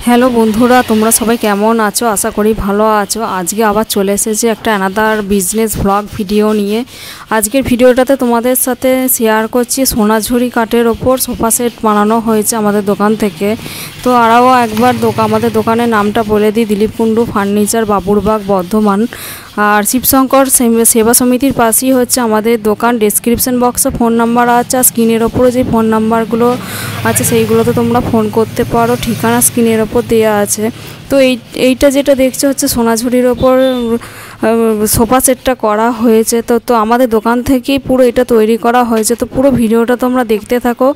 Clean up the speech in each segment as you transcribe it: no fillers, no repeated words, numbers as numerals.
Hello বন্ধুরা, তোমরা সবাই কেমন আছো? আশা করি ভালো আছো। আজকে আবার চলে এসেছি একটা অ্যানাদার বিজনেস ভ্লগ ভিডিও নিয়ে। আজকের ভিডিওটাতে তোমাদের সাথে শেয়ার করছি সোনাঝুরি কাঠের ওপর সোফা সেট বানানো হয়েছে আমাদের দোকান থেকে। তো আরও একবার আমাদের দোকানের নামটা বলে দিই, দিলীপ কুণ্ডু ফার্নিচার, বাবুরবাগ, বর্ধমান। আর শিবশঙ্কর সেবা সমিতির পাশেই হচ্ছে আমাদের দোকান। ডেসক্রিপশন বক্সে ফোন নাম্বার আছে, আর স্ক্রিনের ওপরে যে ফোন নাম্বারগুলো আছে সেইগুলোতে তোমরা ফোন করতে পারো। ঠিকানা স্ক্রিনের ওপর দেওয়া আছে। তো এইটা যেটা দেখছো হচ্ছে সোনাঝুরির ওপর সোফা সেটটা করা হয়েছে। তো আমাদের দোকান থেকেই পুরো এটা তৈরি করা হয়েছে। তো পুরো ভিডিওটা তোমরা দেখতে থাকো,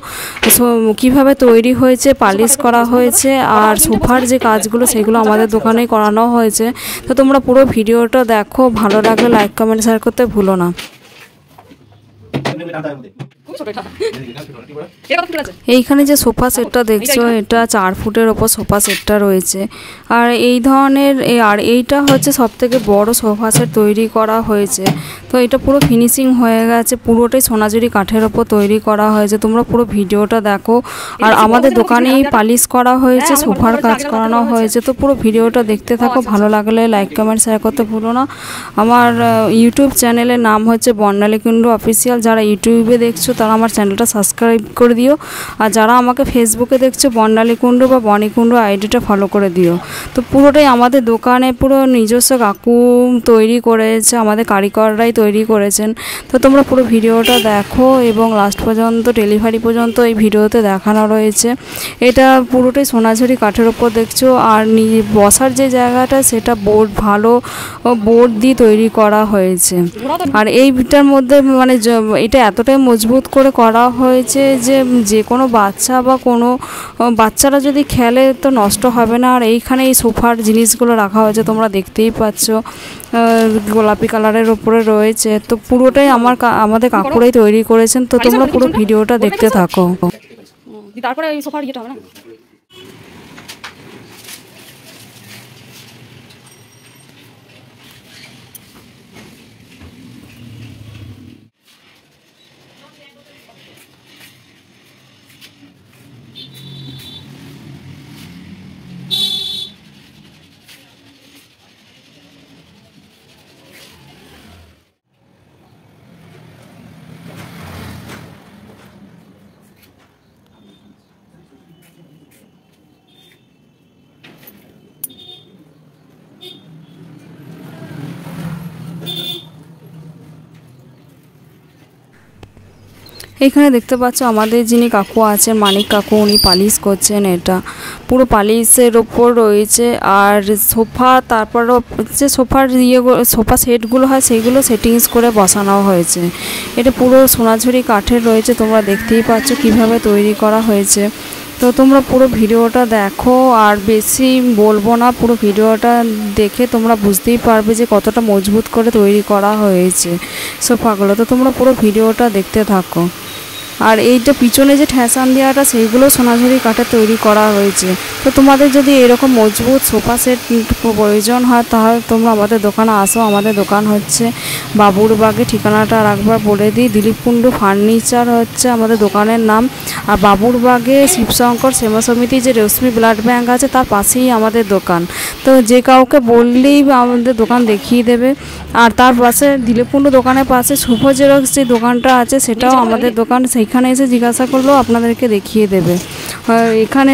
কিভাবে তৈরি হয়েছে, পালিশ করা হয়েছে, আর সোফার যে কাজগুলো সেগুলো আমাদের দোকানেই করানো হয়েছে। তো তোমরা পুরো ভিডিওটা দেখো, ভালো লাগলে লাইক কমেন্ট শেয়ার করতে ভুলো না। এইখানে যে সোফা সেটটা দেখছো, এটা 4 ফুটের ওপর সোফা সেটটা রয়েছে। আর এই ধরনের এইটা হচ্ছে সবথেকে বড় সোফা সেট তৈরি করা হয়েছে। তো এটা পুরো ফিনিশিং হয়ে গেছে, পুরোটাই সোনাঝুরি কাঠের ওপর তৈরি করা হয়েছে। তোমরা পুরো ভিডিওটা দেখো। আর আমাদের দোকানেই পালিশ করা হয়েছে, সোফার কাজ করানো হয়েছে। তো পুরো ভিডিওটা দেখতে থাকো, ভালো লাগলে লাইক কমেন্ট শেয়ার করতে ভুলো না। আমার ইউটিউব চ্যানেলের নাম হচ্ছে বর্ণালী কুণ্ডু অফিসিয়াল। যারা ইউটিউবে দেখছো তারা আমার চ্যানেলটা সাবস্ক্রাইব করে দিও। আর যারা আমাকে ফেসবুকে দেখছো, বর্ণালী কুণ্ডু বা বনি কুণ্ডু আইডিটা ফলো করে দিও। তো পুরোটাই আমাদের দোকানে পুরো নিজস্ব কাকু তৈরি করেছে, আমাদের কারিগররাই তৈরি করেছেন। তো তোমরা পুরো ভিডিওটা দেখো এবং লাস্ট পর্যন্ত ডেলিভারি পর্যন্ত এই ভিডিওতে দেখানো রয়েছে। এটা পুরোটাই সোনাঝুরি কাঠের ওপর দেখছো। আর বসার যে জায়গাটা সেটা ভালো বোর্ড দিয়ে তৈরি করা হয়েছে। আর এইটার মধ্যে মানে এটা এতটাই মজবুত করে করা হয়েছে যে কোনো বাচ্চা বা কোনো বাচ্চারা যদি খেলে তো নষ্ট হবে না। আর এইখানে এই সোফার জিনিসগুলো রাখা হয়েছে, তোমরা দেখতেই পাচ্ছ, গোলাপি কালারের ওপরে রয়েছে। তো পুরোটাই আমাদের কাকুরাই তৈরি করেছেন। তো তোমরা পুরো ভিডিওটা দেখতে থাকো। তারপরে এই সোফার ইয়েটা হবে না। এইখানে দেখতে পাচ্ছ আমাদের যিনি কাকু আছেন, মানিক কাকু, উনি পালিশ করছেন। এটা পুরো পালিশের ওপর রয়েছে। আর সোফা, তারপরও যে সোফা সেটগুলো হয় সেইগুলো সেটিংস করে বসানো হয়েছে। এটা পুরো সোনাঝুরি কাঠের রয়েছে, তোমরা দেখতেই পাচ্ছ কিভাবে তৈরি করা হয়েছে। তো তোমরা পুরো ভিডিওটা দেখো, আর বেশি বলবো না, পুরো ভিডিওটা দেখে তোমরা বুঝতেই পারবে যে কতটা মজবুত করে তৈরি করা হয়েছে সোফাগুলো। তো তোমরা পুরো ভিডিওটা দেখতে থাকো। আর এইটা পিছনে যে ঠেসান দেওয়াটা সেইগুলো সোনাঝুরি কাঠে তৈরি করা হয়েছে। তো তোমাদের যদি এরকম মজবুত সোফা সেট প্রয়োজন হয় তাহলে তোমরা আমাদের দোকানে আসো। আমাদের দোকান হচ্ছে বাবুরবাগে। ঠিকানাটা আর একবার বলে দিই, দিলীপ কুণ্ডু ফার্নিচার হচ্ছে আমাদের দোকানের নাম। আর বাবুরবাগে শিবশঙ্কর সেবা সমিতি যে রেশমি ব্লাড ব্যাঙ্ক আছে তার পাশেই আমাদের দোকান। তো যে কাউকে বললেই আমাদের দোকান দেখিয়ে দেবে। আর তার পাশে দিলীপ কুণ্ডু দোকানের পাশে শুভ জেরক্স যে দোকানটা আছে সেটাও আমাদের দোকান। সেইখানে এসে জিজ্ঞাসা করলেও আপনাদেরকে দেখিয়ে দেবে। এখানে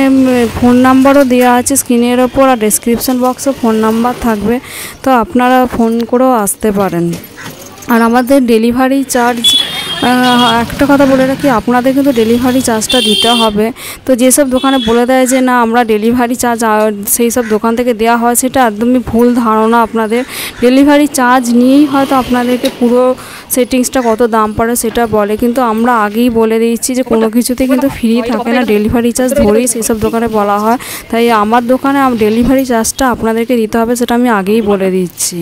ফোন নাম্বারও দেওয়া আছে স্ক্রিনের ওপর, আর ডেসক্রিপশন বক্সে ফোন নাম্বার থাকবে। তো আপনারা ফোন করেও আসতে পারেন। আর আমাদের ডেলিভারি চার্জ, একটা কথা বলে রাখি, আপনাদের কিন্তু ডেলিভারি চার্জটা দিতে হবে। তো যেসব দোকানে বলে দেয় যে না আমরা ডেলিভারি চার্জ সেই সব দোকান থেকে দেওয়া হয়, সেটা একদমই ভুল ধারণা আপনাদের। ডেলিভারি চার্জ নিয়েই হয়তো আপনাদেরকে পুরো সেটিংসটা কত দাম পড়ে সেটা বলে, কিন্তু আমরা আগেই বলে দিচ্ছি যে কোনো কিছুতে কিন্তু ফ্রি থাকে না, ডেলিভারি চার্জ ধরেই সেই সব দোকানে বলা হয়। তাই আমার দোকানে ডেলিভারি চার্জটা আপনাদেরকে দিতে হবে, সেটা আমি আগেই বলে দিচ্ছি।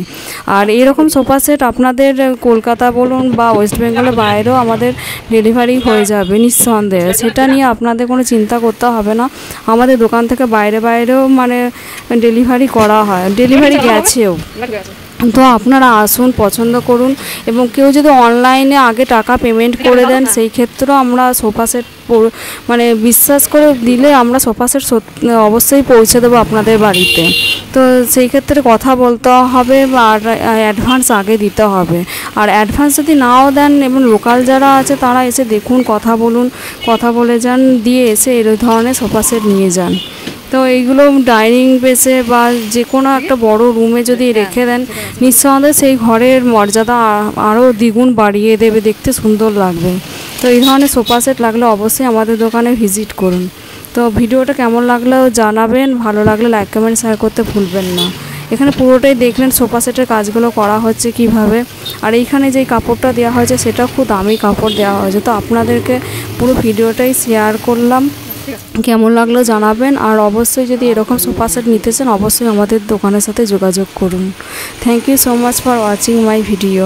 আর এরকম সোফা সেট আপনাদের কলকাতা বলুন বা ওয়েস্ট বেঙ্গলের বাইরেও আমাদের ডেলিভারি হয়ে যাবে নিঃসন্দেহে। সেটা নিয়ে আপনাদের কোনো চিন্তা করতে হবে না। আমাদের দোকান থেকে বাইরেও মানে ডেলিভারি করা হয়, ডেলিভারি গেছেও। তো আপনারা আসুন, পছন্দ করুন, এবং কেউ যদি অনলাইনে আগে টাকা পেমেন্ট করে দেন সেই ক্ষেত্রেও আমরা সোফা সেট মানে বিশ্বাস করে দিলে আমরা সোফা সেট অবশ্যই পৌঁছে দেবো আপনাদের বাড়িতে। তো সেই ক্ষেত্রে কথা বলতে হবে আর অ্যাডভান্স আগে দিতে হবে। আর অ্যাডভান্স যদি নাও দেন এবং লোকাল যারা আছে তারা এসে দেখুন, কথা বলুন, কথা বলে যান, দিয়ে এসে এই ধরনের সোফা সেট নিয়ে যান। তো এইগুলো ডাইনিং বেসে বা যে কোনো একটা বড় রুমে যদি রেখে দেন, নিঃসন্দেহে সেই ঘরের মর্যাদা আরও দ্বিগুণ বাড়িয়ে দেবে, দেখতে সুন্দর লাগবে। তো এই ধরনের সোফা সেট লাগলে অবশ্যই আমাদের দোকানে ভিজিট করুন। তো ভিডিওটা কেমন লাগলেও জানাবেন, ভালো লাগলে লাইক কমেন্ট শেয়ার করতে ভুলবেন না। এখানে পুরোটাই দেখলেন সোফা সেটের কাজগুলো করা হচ্ছে কিভাবে। আর এইখানে যেই কাপড়টা দেওয়া হয়েছে সেটা খুব দামি কাপড় দেওয়া হয়েছে। তো আপনাদেরকে পুরো ভিডিওটাই শেয়ার করলাম, কেমন লাগলো জানাবেন। আর অবশ্যই যদি এরকম সোফা সেট নিতে চান অবশ্যই আমাদের দোকানের সাথে যোগাযোগ করুন। Thank you so much for watching my video.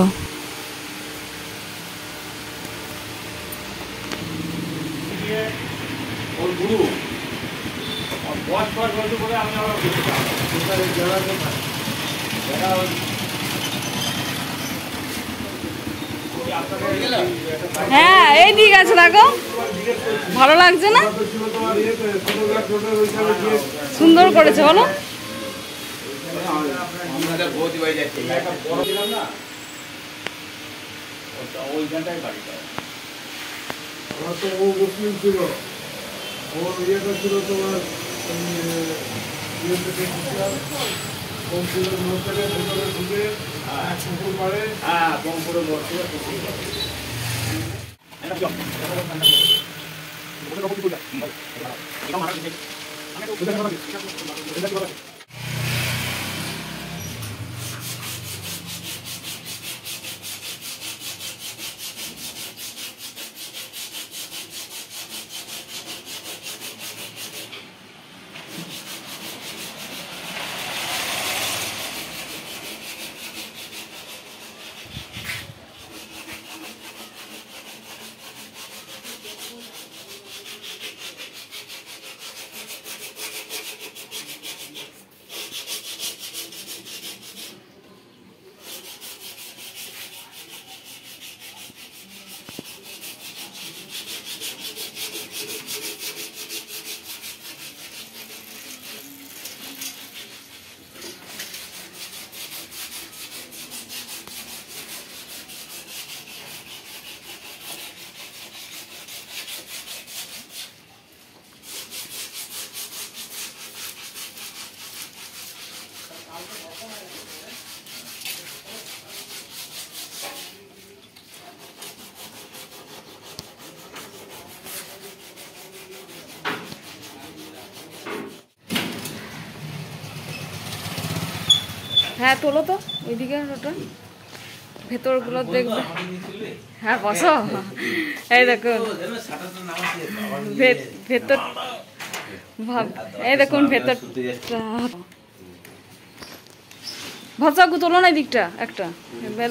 হ্যাঁ, এই ঠিক আছে, দেখো ভালো লাগছে না? সুন্দর করেছে বলো। মুসলিম ছিল, ওর ইয়েটা ছিল তোমার ভিতরে ঢুকে পুকুর পাড়ে বঙ্কুরে বসে হ্যাঁ, তোলো তো ওইদিকে, ওটা ভেতরগুলো দেখবে। হ্যাঁ, বসো। এই দেখুন ভেতর, এই দেখুন ভেতরটা। ভরসাগু তোলো না এই দিকটা একটা।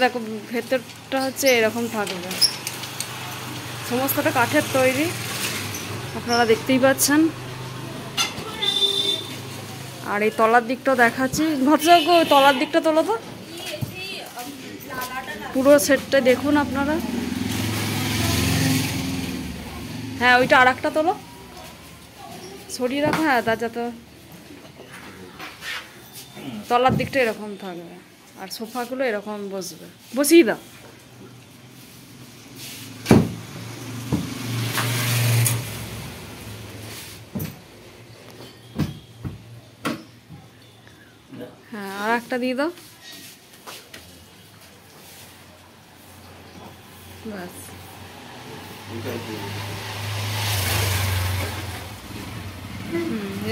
দেখো ভেতরটা হচ্ছে এরকম থাকবে, সমস্তটা কাঠের তৈরি, আপনারা দেখতেই পাচ্ছেন। আর এই তলার দিকটাও দেখাচ্ছি। ভরসাগু তলার দিকটা তোলো তো, পুরো সেটটা দেখুন আপনারা। হ্যাঁ, ওইটা আর একটা তোলো, সরিয়ে রাখো। হ্যাঁ, তা যাতে তলার দিকটা এরকম থাকবে আর সোফাগুলো এরকম বসবে। বসিয়ে দাও। হ্যাঁ, আর একটা দিয়ে দাও, ব্যাস।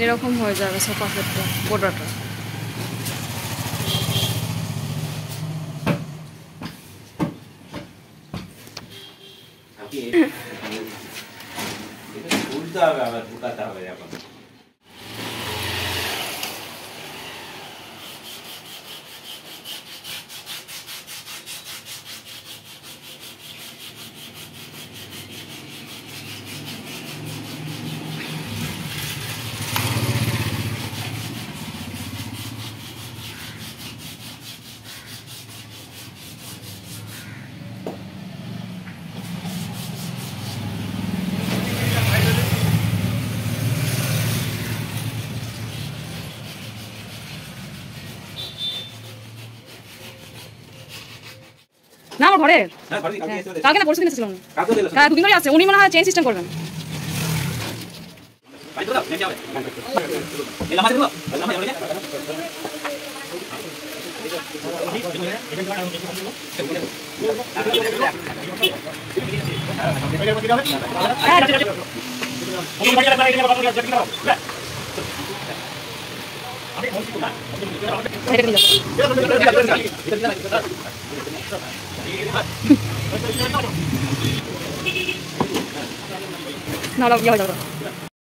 এরকম হয়ে যাবে সোফা সেটটা গোটাটা। খুলতে হবে, আবার ঢুকাতে হবে এখন। না আমার ঘরে হ্যাঁ ঘরে কালকে এসে কালকে না পরশু দিন এসেছিলাম কালকে দিলে হ্যাঁ 2 দিন ধরে আছে উনি মনে হয় চেঞ্জ সিস্টেম করবেন ভাই তো দাও নেমে যাবে এই লামাতে দিলো লামাতে যাবে না না ইয়ে হয়ে যাবে